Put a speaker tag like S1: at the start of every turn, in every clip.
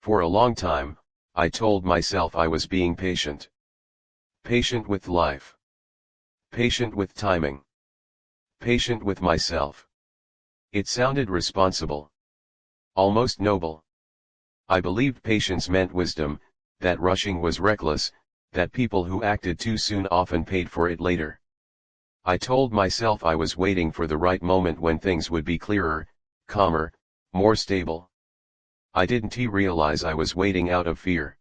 S1: For a long time, I told myself I was being patient. Patient with life. Patient with timing. Patient with myself. It sounded responsible. Almost noble. I believed patience meant wisdom, that rushing was reckless, that people who acted too soon often paid for it later. I told myself I was waiting for the right moment when things would be clearer, calmer, more stable. I didn't realize I was waiting out of fear.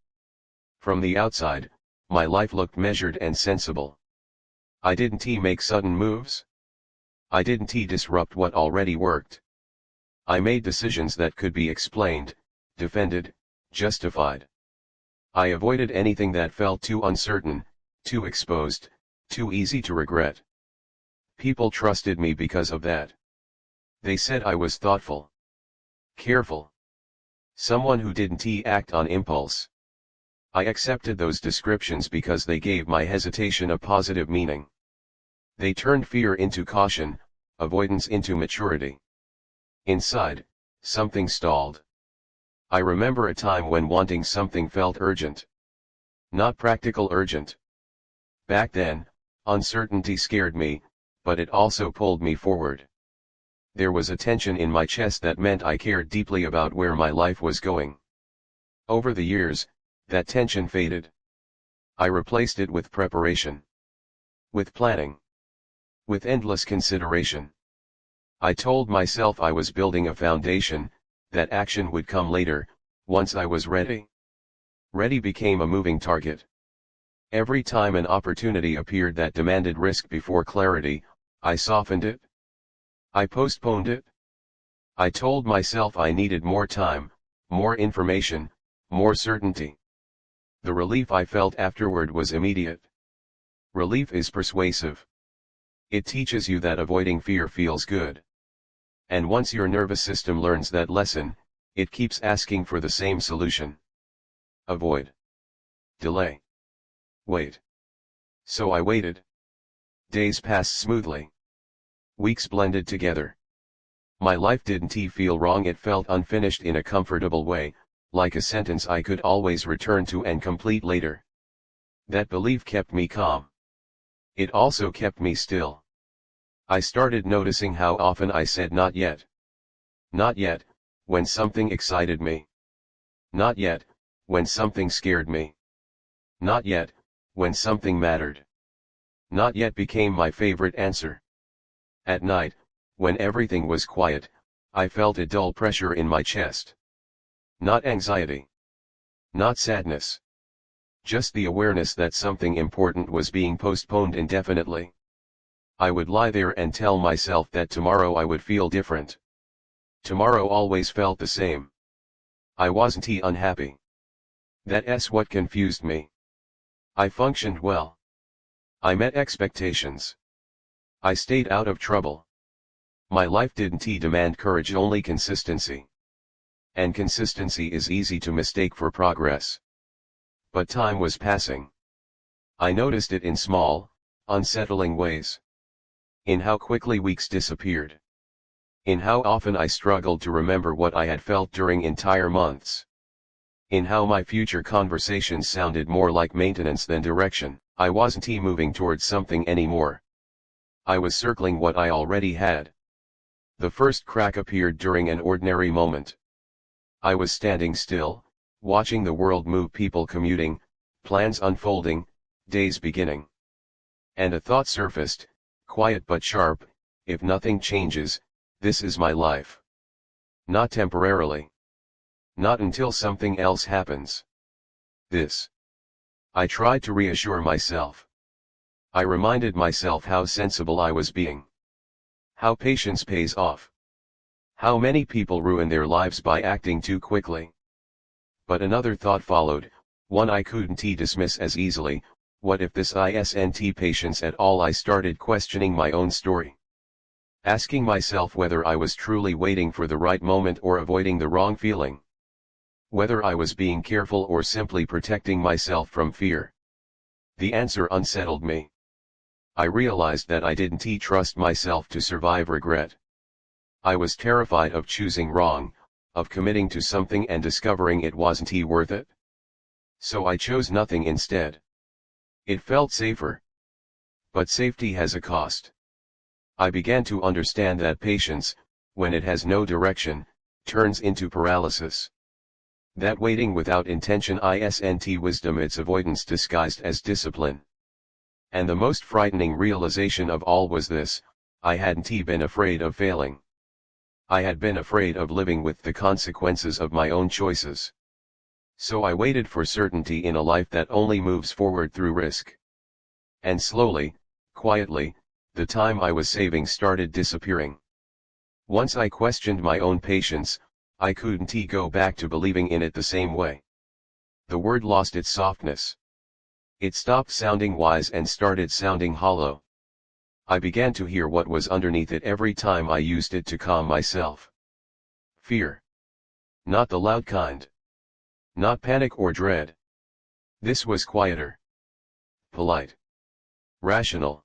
S1: From the outside, my life looked measured and sensible. I didn't make sudden moves. I didn't disrupt what already worked. I made decisions that could be explained, defended, justified. I avoided anything that felt too uncertain, too exposed, too easy to regret. People trusted me because of that. They said I was thoughtful, careful, someone who didn't act on impulse. I accepted those descriptions because they gave my hesitation a positive meaning. They turned fear into caution, avoidance into maturity. Inside, something stalled. I remember a time when wanting something felt urgent. Not practical urgent. Back then, uncertainty scared me, but it also pulled me forward. There was a tension in my chest that meant I cared deeply about where my life was going. Over the years, that tension faded. I replaced it with preparation. With planning. With endless consideration. I told myself I was building a foundation, that action would come later, once I was ready. Ready became a moving target. Every time an opportunity appeared that demanded risk before clarity, I softened it. I postponed it. I told myself I needed more time, more information, more certainty. The relief I felt afterward was immediate. Relief is persuasive. It teaches you that avoiding fear feels good. And once your nervous system learns that lesson, it keeps asking for the same solution. Avoid. Delay. Wait. So I waited. Days passed smoothly. Weeks blended together. My life didn't feel wrong, it felt unfinished in a comfortable way, like a sentence I could always return to and complete later. That belief kept me calm. It also kept me still. I started noticing how often I said not yet. Not yet, when something excited me. Not yet, when something scared me. Not yet, when something mattered. Not yet became my favorite answer. At night, when everything was quiet, I felt a dull pressure in my chest. Not anxiety. Not sadness. Just the awareness that something important was being postponed indefinitely. I would lie there and tell myself that tomorrow I would feel different. Tomorrow always felt the same. I wasn't unhappy. That's what confused me. I functioned well. I met expectations. I stayed out of trouble. My life didn't demand courage, only consistency. And consistency is easy to mistake for progress. But time was passing. I noticed it in small, unsettling ways. In how quickly weeks disappeared. In how often I struggled to remember what I had felt during entire months. In how my future conversations sounded more like maintenance than direction. I wasn't moving towards something anymore. I was circling what I already had. The first crack appeared during an ordinary moment. I was standing still, watching the world move, people commuting, plans unfolding, days beginning. And a thought surfaced, quiet but sharp: if nothing changes, this is my life. Not temporarily. Not until something else happens. This. I tried to reassure myself. I reminded myself how sensible I was being. How patience pays off. How many people ruin their lives by acting too quickly. But another thought followed, one I couldn't dismiss as easily: what if this isn't patience at all? I started questioning my own story. Asking myself whether I was truly waiting for the right moment or avoiding the wrong feeling. Whether I was being careful or simply protecting myself from fear. The answer unsettled me. I realized that I didn't trust myself to survive regret. I was terrified of choosing wrong, of committing to something and discovering it wasn't worth it. So I chose nothing instead. It felt safer. But safety has a cost. I began to understand that patience, when it has no direction, turns into paralysis. That waiting without intention isn't wisdom, it's avoidance disguised as discipline. And the most frightening realization of all was this: I hadn't been afraid of failing. I had been afraid of living with the consequences of my own choices. So I waited for certainty in a life that only moves forward through risk. And slowly, quietly, the time I was saving started disappearing. Once I questioned my own patience, I couldn't go back to believing in it the same way. The word lost its softness. It stopped sounding wise and started sounding hollow. I began to hear what was underneath it every time I used it to calm myself. Fear. Not the loud kind. Not panic or dread. This was quieter. Polite. Rational.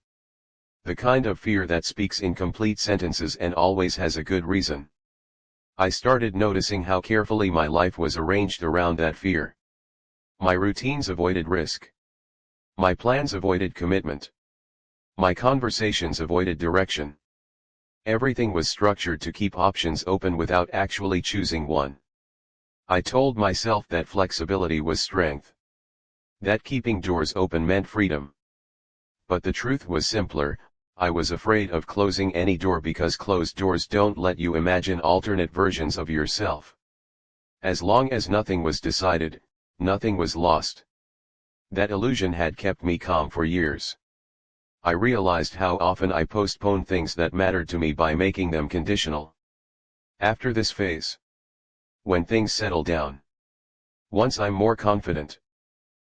S1: The kind of fear that speaks in complete sentences and always has a good reason. I started noticing how carefully my life was arranged around that fear. My routines avoided risk. My plans avoided commitment. My conversations avoided direction. Everything was structured to keep options open without actually choosing one. I told myself that flexibility was strength. That keeping doors open meant freedom. But the truth was simpler: I was afraid of closing any door because closed doors don't let you imagine alternate versions of yourself. As long as nothing was decided, nothing was lost. That illusion had kept me calm for years. I realized how often I postponed things that mattered to me by making them conditional. After this phase, when things settle down, once I'm more confident,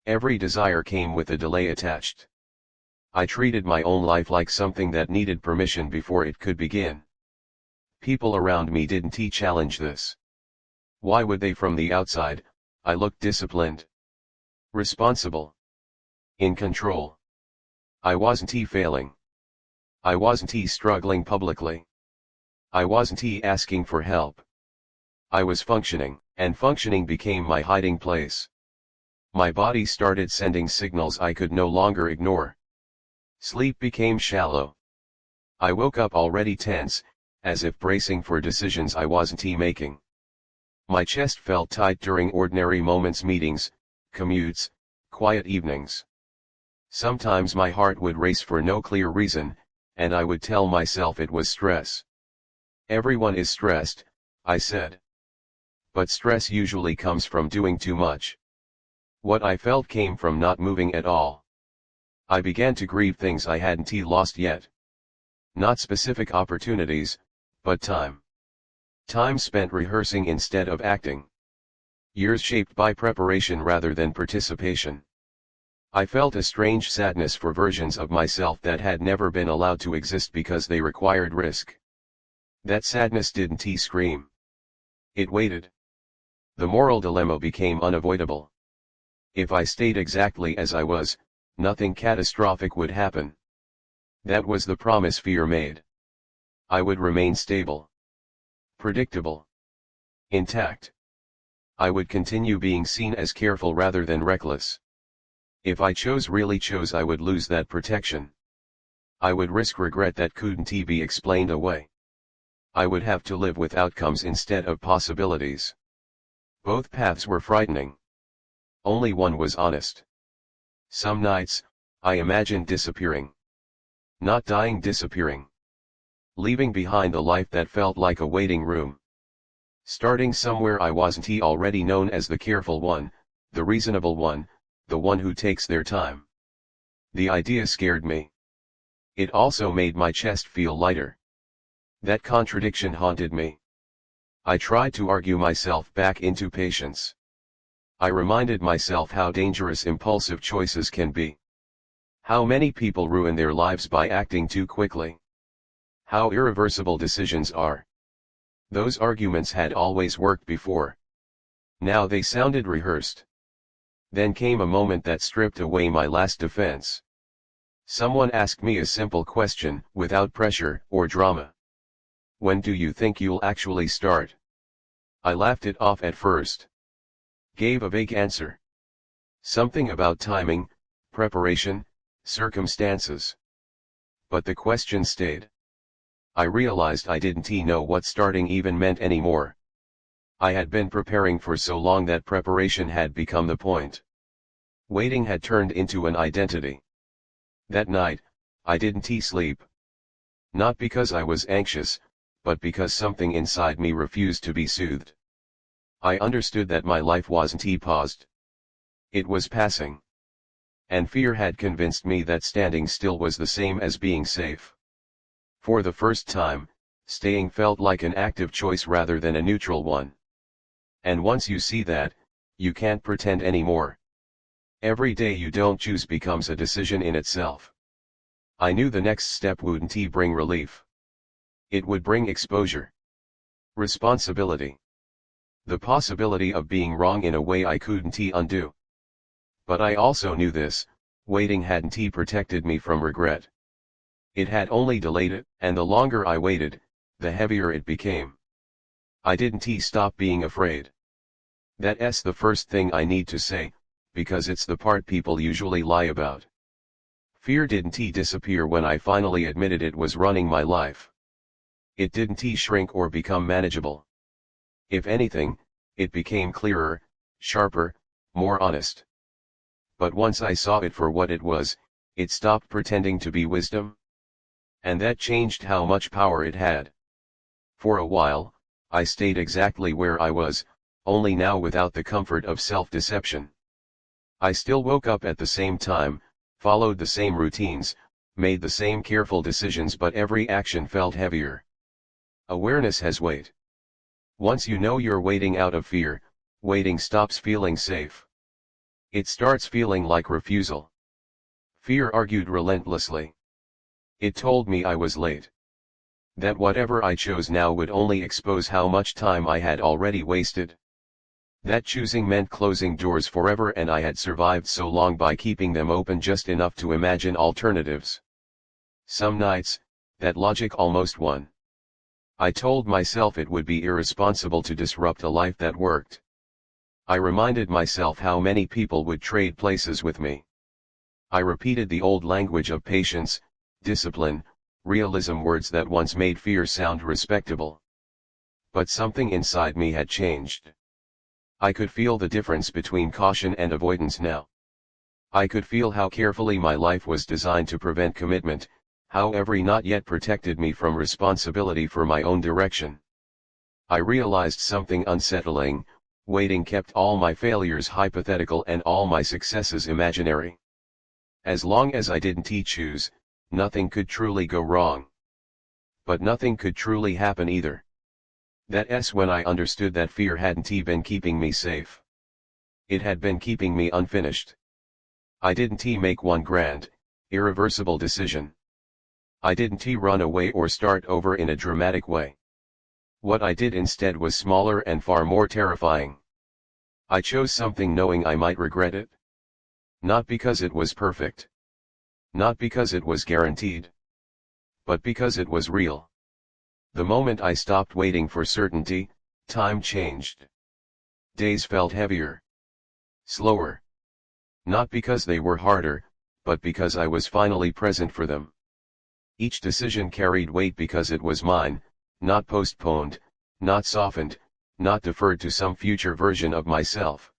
S1: every desire came with a delay attached. I treated my own life like something that needed permission before it could begin. People around me didn't challenge this. Why would they? From the outside, I looked disciplined, responsible, in control. I wasn't failing. I wasn't struggling publicly. I wasn't asking for help. I was functioning, and functioning became my hiding place. My body started sending signals I could no longer ignore. Sleep became shallow. I woke up already tense, as if bracing for decisions I wasn't making. My chest felt tight during ordinary moments: meetings, commutes, quiet evenings. Sometimes my heart would race for no clear reason, and I would tell myself it was stress. Everyone is stressed, I said. But stress usually comes from doing too much. What I felt came from not moving at all. I began to grieve things I hadn't lost yet. Not specific opportunities, but time. Time spent rehearsing instead of acting. Years shaped by preparation rather than participation. I felt a strange sadness for versions of myself that had never been allowed to exist because they required risk. That sadness didn't scream. It waited. The moral dilemma became unavoidable. If I stayed exactly as I was, nothing catastrophic would happen. That was the promise fear made. I would remain stable, predictable, intact. I would continue being seen as careful rather than reckless. If I really chose, I would lose that protection. I would risk regret that couldn't be explained away. I would have to live with outcomes instead of possibilities. Both paths were frightening. Only one was honest. Some nights, I imagined disappearing. Not dying, disappearing. Leaving behind a life that felt like a waiting room. Starting somewhere I wasn't already known as the careful one, the reasonable one, the one who takes their time. The idea scared me. It also made my chest feel lighter. That contradiction haunted me. I tried to argue myself back into patience. I reminded myself how dangerous impulsive choices can be. How many people ruin their lives by acting too quickly. How irreversible decisions are. Those arguments had always worked before. Now they sounded rehearsed. Then came a moment that stripped away my last defense. Someone asked me a simple question, without pressure or drama. When do you think you'll actually start? I laughed it off at first. Gave a vague answer. Something about timing, preparation, circumstances. But the question stayed. I realized I didn't know what starting even meant anymore. I had been preparing for so long that preparation had become the point. Waiting had turned into an identity. That night, I didn't sleep. Not because I was anxious, but because something inside me refused to be soothed. I understood that my life wasn't paused. It was passing. And fear had convinced me that standing still was the same as being safe. For the first time, staying felt like an active choice rather than a neutral one. And once you see that, you can't pretend anymore. Every day you don't choose becomes a decision in itself. I knew the next step wouldn't bring relief. It would bring exposure. Responsibility. The possibility of being wrong in a way I couldn't undo. But I also knew this, waiting hadn't protected me from regret. It had only delayed it, and the longer I waited, the heavier it became. I didn't stop being afraid. That's the first thing I need to say, because it's the part people usually lie about. Fear didn't disappear when I finally admitted it was running my life. It didn't shrink or become manageable. If anything, it became clearer, sharper, more honest. But once I saw it for what it was, it stopped pretending to be wisdom. And that changed how much power it had. For a while, I stayed exactly where I was, only now without the comfort of self-deception. I still woke up at the same time, followed the same routines, made the same careful decisions, but every action felt heavier. Awareness has weight. Once you know you're waiting out of fear, waiting stops feeling safe. It starts feeling like refusal. Fear argued relentlessly. It told me I was late. That whatever I chose now would only expose how much time I had already wasted. That choosing meant closing doors forever, and I had survived so long by keeping them open just enough to imagine alternatives. Some nights, that logic almost won. I told myself it would be irresponsible to disrupt a life that worked. I reminded myself how many people would trade places with me. I repeated the old language of patience, discipline, realism, words that once made fear sound respectable. But something inside me had changed. I could feel the difference between caution and avoidance now. I could feel how carefully my life was designed to prevent commitment, how every not yet protected me from responsibility for my own direction. I realized something unsettling: waiting kept all my failures hypothetical and all my successes imaginary. As long as I didn't choose, nothing could truly go wrong. But nothing could truly happen either. That's when I understood that fear hadn't been keeping me safe. It had been keeping me unfinished. I didn't make one grand, irreversible decision. I didn't run away or start over in a dramatic way. What I did instead was smaller and far more terrifying. I chose something knowing I might regret it. Not because it was perfect. Not because it was guaranteed. But because it was real. The moment I stopped waiting for certainty, time changed. Days felt heavier. Slower. Not because they were harder, but because I was finally present for them. Each decision carried weight because it was mine, not postponed, not softened, not deferred to some future version of myself.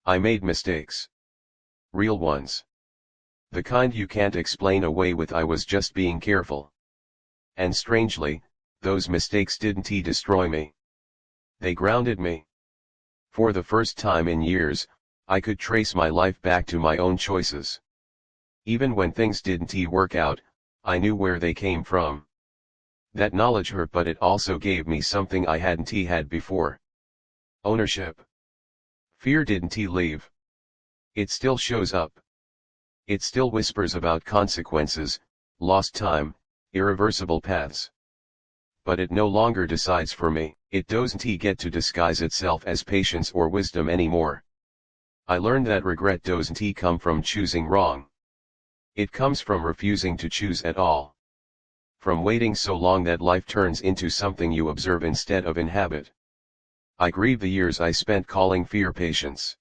S1: I made mistakes. Real ones. The kind you can't explain away with "I was just being careful." And strangely, those mistakes didn't destroy me. They grounded me. For the first time in years, I could trace my life back to my own choices. Even when things didn't work out, I knew where they came from. That knowledge hurt, but it also gave me something I hadn't had before. Ownership. Fear didn't leave. It still shows up. It still whispers about consequences, lost time, irreversible paths. But it no longer decides for me. It doesn't get to disguise itself as patience or wisdom anymore. I learned that regret doesn't come from choosing wrong. It comes from refusing to choose at all. From waiting so long that life turns into something you observe instead of inhabit. I grieve the years I spent calling fear patience.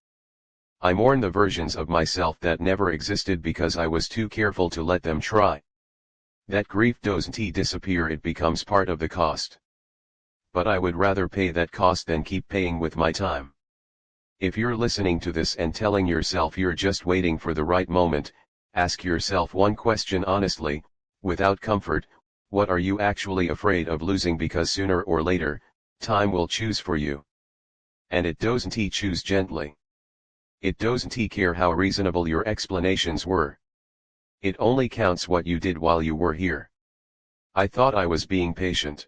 S1: I mourn the versions of myself that never existed because I was too careful to let them try. That grief doesn't disappear, it becomes part of the cost. But I would rather pay that cost than keep paying with my time. If you're listening to this and telling yourself you're just waiting for the right moment, ask yourself one question honestly, without comfort: what are you actually afraid of losing? Because sooner or later, time will choose for you. And it doesn't choose gently. It doesn't care how reasonable your explanations were. It only counts what you did while you were here. I thought I was being patient.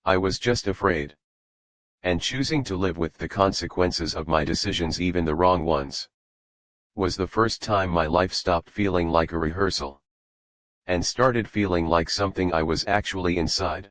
S1: I was just afraid. And choosing to live with the consequences of my decisions, even the wrong ones, was the first time my life stopped feeling like a rehearsal and started feeling like something I was actually inside.